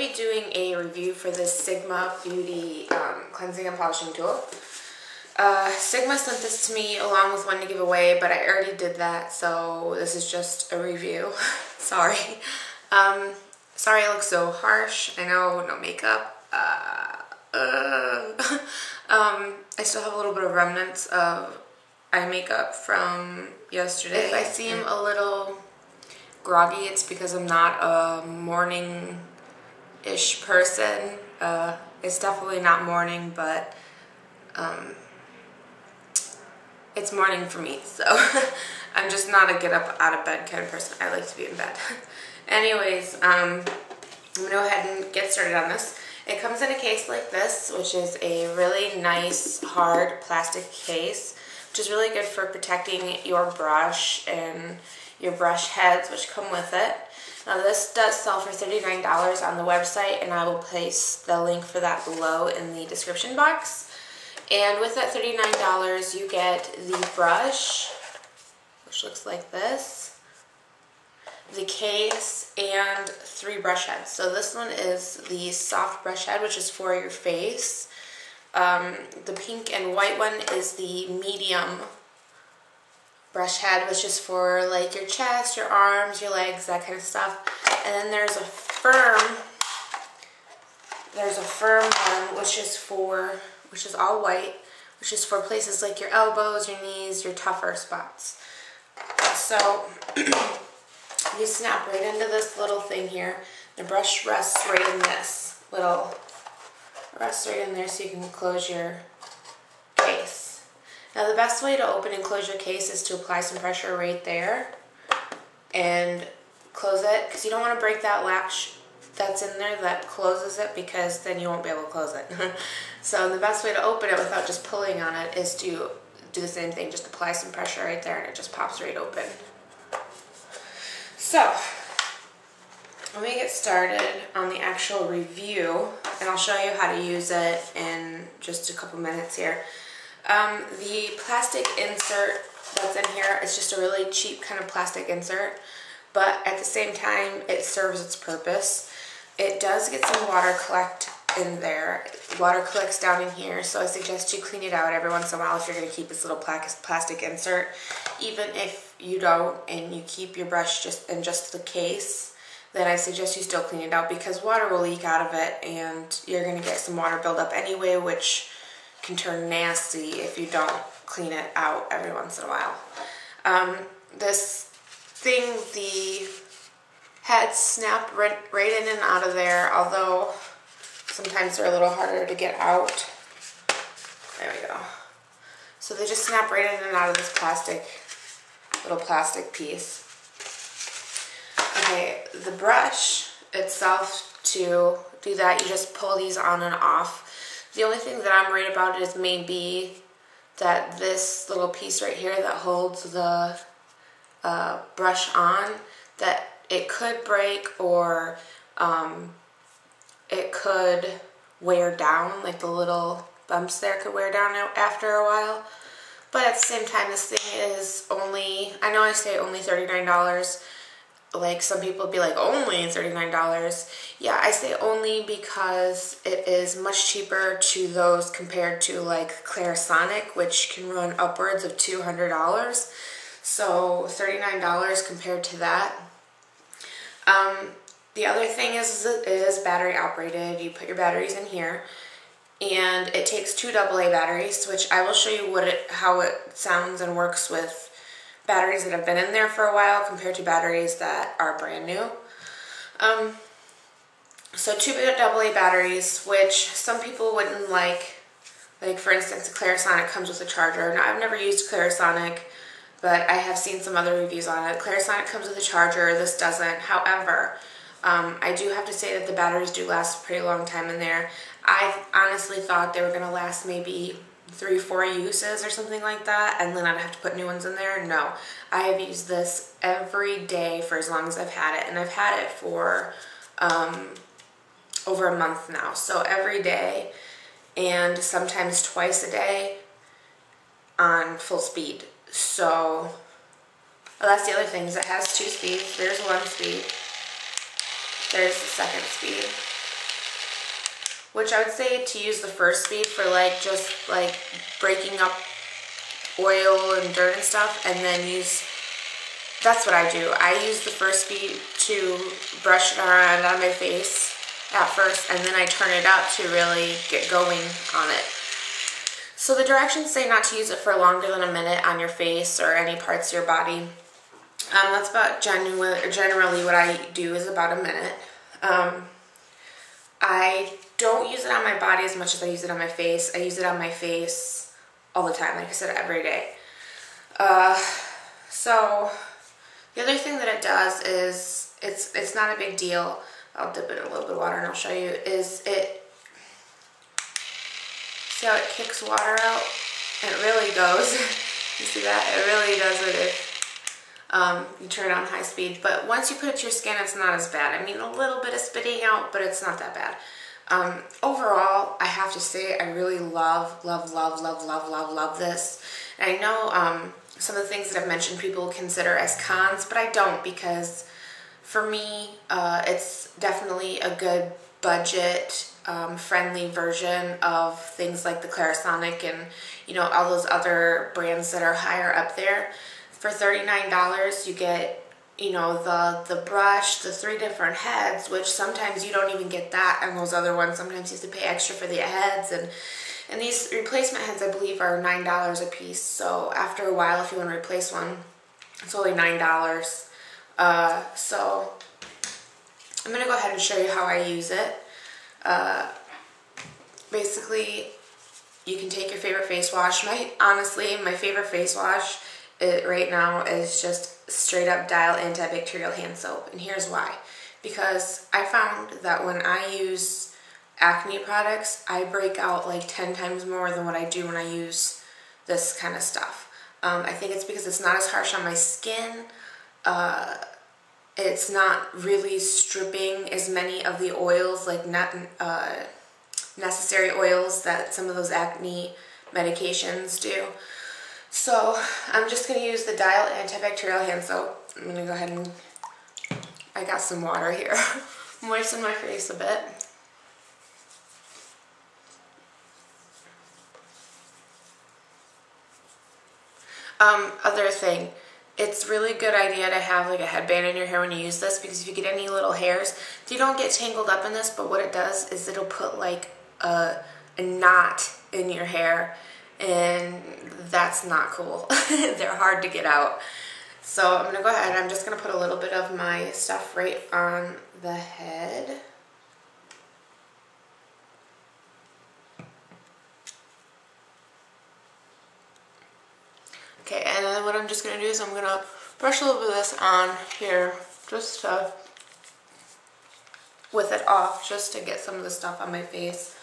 be doing a review for this Sigma Beauty cleansing and polishing tool. Sigma sent this to me along with one to give away, but I already did that, so this is just a review. Sorry. Sorry I look so harsh. I know, no makeup. I still have a little bit of remnants of eye makeup from yesterday. If I seem a little groggy, it's because I'm not a morning-ish person. It's definitely not morning, but it's morning for me, so I'm just not a get up out of bed kind of person. I like to be in bed. Anyways, I'm gonna go ahead and get started on this. It comes in a case like this, which is a really nice, hard plastic case, which is really good for protecting your brush and your brush heads, which come with it. Now this does sell for $39 on the website, and I will place the link for that below in the description box. And with that $39, you get the brush, which looks like this, the case, and 3 brush heads. So this one is the soft brush head, which is for your face. The pink and white one is the medium brush head, which is for like your chest, your arms, your legs, that kind of stuff. And then there's a firm one, which is all white, which is for places like your elbows, your knees, your tougher spots. So you snap right into this little thing here. The brush rests right in this little, rests right in there, so you can close your case. Now the best way to open and close your case is to apply some pressure right there and close it, because you don't want to break that latch that's in there that closes it, because then you won't be able to close it. So the best way to open it without just pulling on it is to do the same thing, just apply some pressure right there and it just pops right open. So let me get started on the actual review, and I'll show you how to use it in just a couple minutes here. The plastic insert that's in here is just a really cheap kind of plastic insert, but at the same time it serves its purpose. It does get some water collect in there. Water collects down in here, so I suggest you clean it out every once in a while if you're going to keep this little plastic insert. Even if you don't and you keep your brush just in just the case, then I suggest you still clean it out, because water will leak out of it and you're going to get some water buildup anyway, which can turn nasty if you don't clean it out every once in a while. This thing, the heads snap right in and out of there, although sometimes they're a little harder to get out. There we go. So they just snap right in and out of this little plastic piece. Okay, the brush itself, to do that, you just pull these on and off. The only thing that I'm worried about is maybe that this little piece right here that holds the brush on, that it could break, or it could wear down, like the little bumps there could wear down after a while. But at the same time, this thing is only, I know I say only $39, like some people would be like, only $39. Yeah, I say only because it is much cheaper to those compared to like Clarisonic, which can run upwards of $200. So $39 compared to that. The other thing is it is battery operated. You put your batteries in here, and it takes 2 AA batteries, which I will show you how it sounds and works with batteries that have been in there for a while compared to batteries that are brand new. So 2 AA batteries, which some people wouldn't like for instance, the Clarisonic comes with a charger. Now, I've never used Clarisonic, but I have seen some other reviews on it. Clarisonic comes with a charger, this doesn't. However, I do have to say that the batteries do last a pretty long time in there. I honestly thought they were going to last maybe 3-4 uses or something like that, and then I'd have to put new ones in there. No, I have used this every day for as long as I've had it, and I've had it for over a month now. So every day, and sometimes twice a day on full speed. So well, that's the other thing, is it has 2 speeds. There's 1 speed. There's the 2nd speed. which I would say to use the first speed for like just like breaking up oil and dirt and stuff, and then that's what I do. I use the first speed to brush it around on my face at first, and then I turn it up to really get going on it. So the directions say not to use it for longer than a minute on your face or any parts of your body. That's about generally what I do is about a minute. I don't use it on my body as much as I use it on my face. I use it on my face all the time, like I said, every day. So the other thing that it does is, it's not a big deal. I'll dip it in a little bit of water and I'll show you, is it, see how it kicks water out? It really goes. You see that? It really does it if you turn it on high speed. But once you put it to your skin, it's not as bad. I mean, a little bit of spitting out, but it's not that bad. Overall, I have to say I really love this. And I know some of the things that I've mentioned people consider as cons, but I don't, because for me, it's definitely a good budget friendly version of things like the Clarisonic and, you know, all those other brands that are higher up there. For $39, you get, you know, the brush, the 3 different heads, which sometimes you don't even get that on those other ones. Sometimes you have to pay extra for the heads, and these replacement heads, I believe, are $9 a piece. So after a while, if you want to replace one, it's only $9. So I'm going to go ahead and show you how I use it. Basically, you can take your favorite face wash. Honestly, my favorite face wash right now is just straight up Dial antibacterial hand soap. And here's why. Because I found that when I use acne products, I break out like 10 times more than what I do when I use this kind of stuff. I think it's because it's not as harsh on my skin. It's not really stripping as many of the oils, like necessary oils that some of those acne medications do. So I'm just going to use the Dial antibacterial hand soap. I'm going to go ahead and, I got some water here, moisten my face a bit. Other thing, it's really good idea to have like a headband in your hair when you use this, because if you get any little hairs, you don't get tangled up in this, but what it does is it'll put like a knot in your hair, and that's not cool. They're hard to get out. So I'm gonna go ahead, I'm just gonna put a little bit of my stuff right on the head. Okay, and then what I'm just going to do is I'm going to brush a little bit of this on here, just to, with it off, just to get some of the stuff on my face.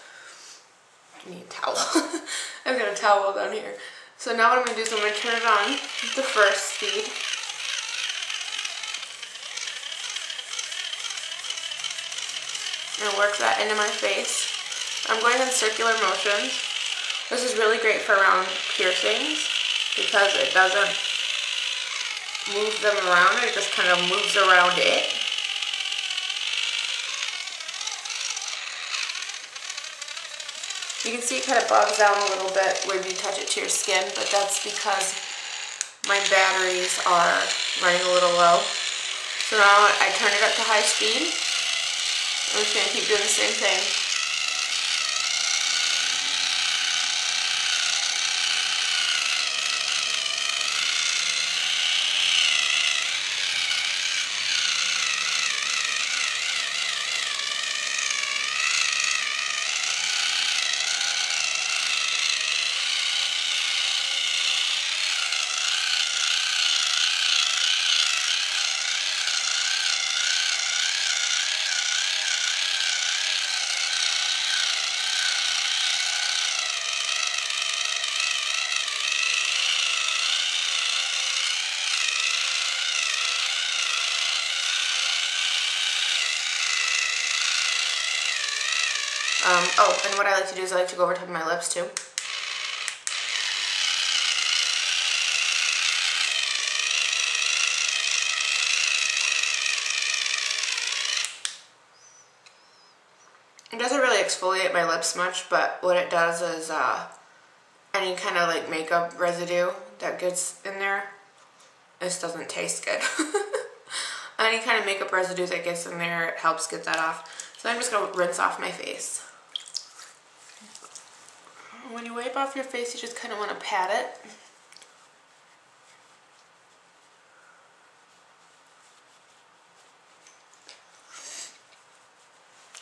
I need a towel. I've got a towel down here. So now what I'm going to do is I'm going to turn it on the first speed. And work that into my face. I'm going in circular motions. This is really great for around piercings, because it doesn't move them around, it just kind of moves around it. You can see it kind of bugs out a little bit when you touch it to your skin, but that's because my batteries are running a little low. So now I turn it up to high speed. I'm just going to keep doing the same thing. Oh, and what I like to do is I like to go over top of my lips too. It does a really exfoliate my lips much, but what it does is any kind of like makeup residue that gets in there, this doesn't taste good. Any kind of makeup residue that gets in there, it helps get that off. So I'm just going to rinse off my face. When you wipe off your face, you just kind of want to pat it.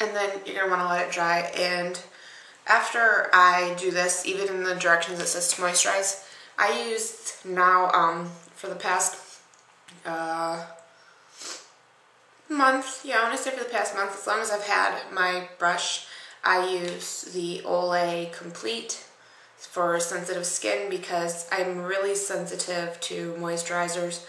And then you're going to want to let it dry. And after I do this, even in the directions it says to moisturize, I used now for the past month, yeah, I want to say for the past month, as long as I've had my brush, I use the Olay Complete for sensitive skin because I'm really sensitive to moisturizers.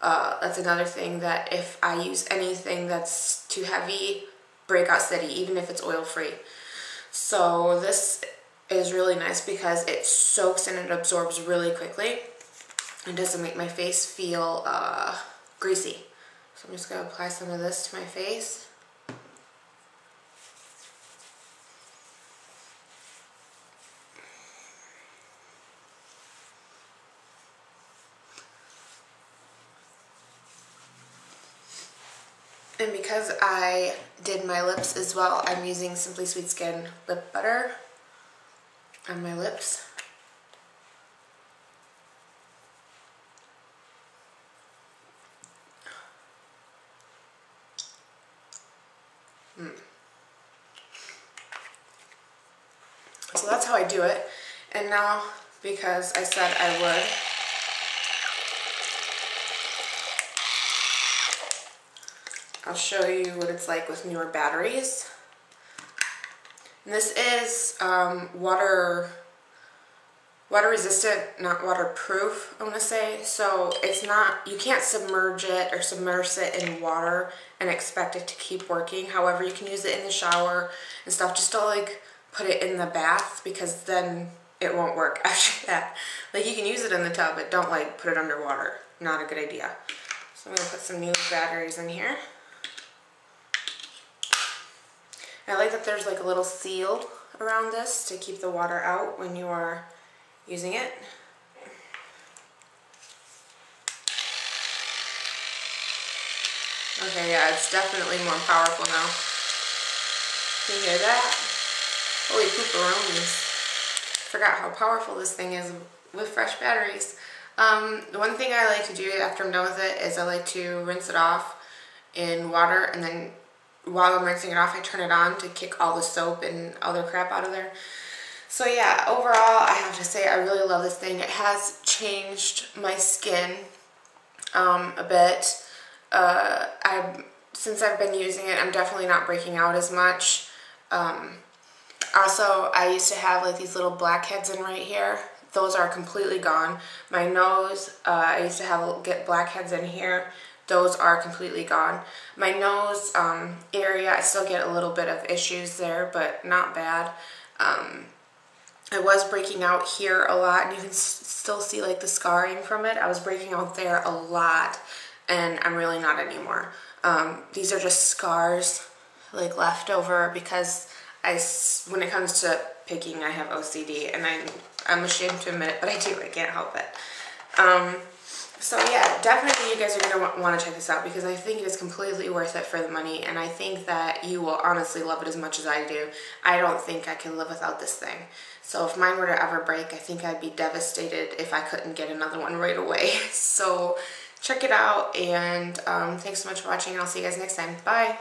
That's another thing, that if I use anything that's too heavy, Breakout City, even if it's oil-free. So this is really nice because it soaks and it absorbs really quickly. It doesn't make my face feel greasy. So I'm just going to apply some of this to my face. And because I did my lips as well, I'm using Simply Sweet Skin lip butter on my lips. So that's how I do it. And now, because I said I would, I'll show you what it's like with newer batteries. And this is water resistant, not waterproof, I want to say. So it's not, you can't submerge it or submerge it in water and expect it to keep working. However, you can use it in the shower and stuff. Just don't like put it in the bath, because then it won't work after that. Like, you can use it in the tub, but don't like put it underwater. Not a good idea. So I'm going to put some new batteries in here. I like that there's like a little seal around this to keep the water out when you are using it. Okay, yeah, it's definitely more powerful now. Can you hear that? Holy pooperonis. Forgot how powerful this thing is with fresh batteries. The one thing I like to do after I'm done with it is I like to rinse it off in water, and then while I'm rinsing it off, I turn it on to kick all the soap and other crap out of there. So yeah, overall, I have to say I really love this thing. It has changed my skin a bit. Since I've been using it, I'm definitely not breaking out as much. Also, I used to have like these little blackheads in right here. Those are completely gone. My nose, I used to get blackheads in here. Those are completely gone. My nose area, I still get a little bit of issues there, but not bad. I was breaking out here a lot, and you can still see like the scarring from it. I was breaking out there a lot, and I'm really not anymore. These are just scars like left over because when it comes to picking, I have OCD, and I'm ashamed to admit it, but I do. I can't help it. So yeah, definitely you guys are going to want to check this out, because I think it is completely worth it for the money, and I think that you will honestly love it as much as I do. I don't think I can live without this thing. So if mine were to ever break, I think I'd be devastated if I couldn't get another one right away. So check it out, and thanks so much for watching, and I'll see you guys next time. Bye!